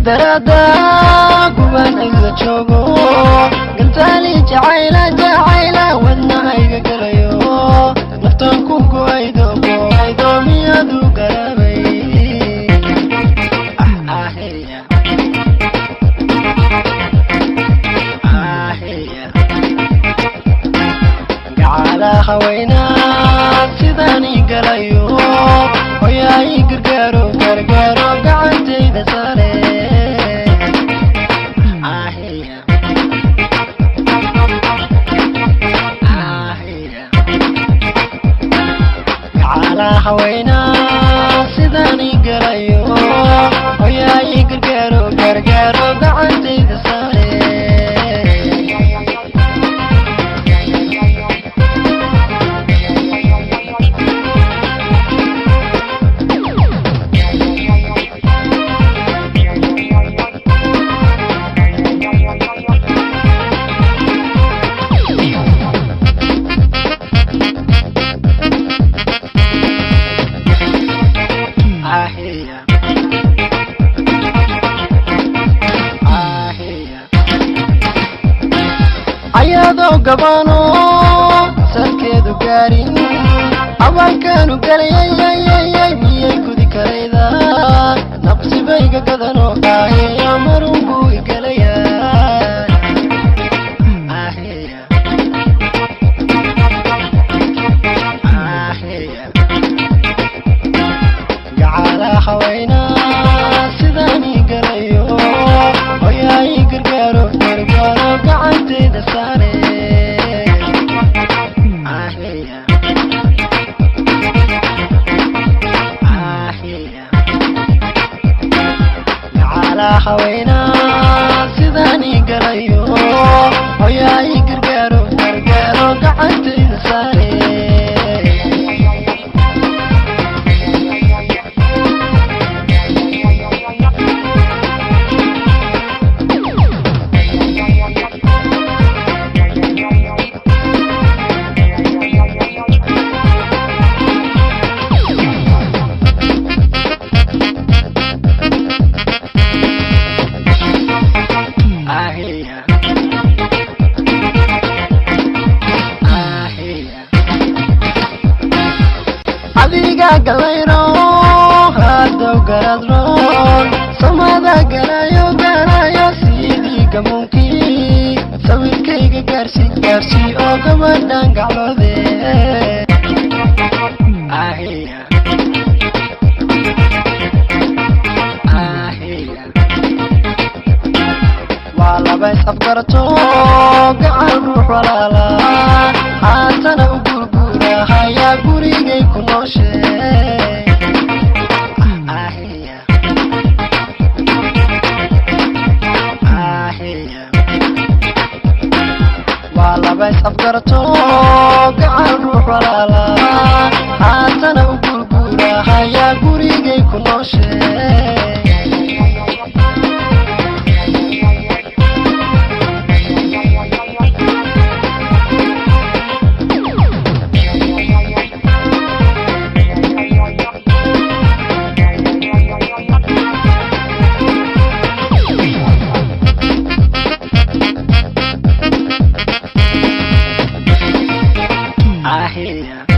darada kuban iga joogo gantali jacayla wadnahayga galayo naftan ku go'aydo miyadu garabay gacala hawayna sidani galayo hoyay gargaaro gacantayda sare gacala hawayna sidani galayo hoyay gargaaro gacantayda sare ayado gabano salkeedu gaarin abankanu galayay miyay gudi karayda naqsibayga gadano marunbu igalaya gacala hawayna sidani galayo hoyay gargaaro gacantayda sare gacala hawayna sidani galayo hoyay gargaaro gacantayda sare adiga galayro hadow garadron samada galayo sidii gamunkii sawirkayga gaarsi oo gabadhan gacloode waa laba isafgarato gacan ruux walaala haatana u gurgurahaya gurigay ku nooshe waa laba isafgarato gacan ruux walaala haatana u gurgurahaya gurigay ku nooshe I hear ya.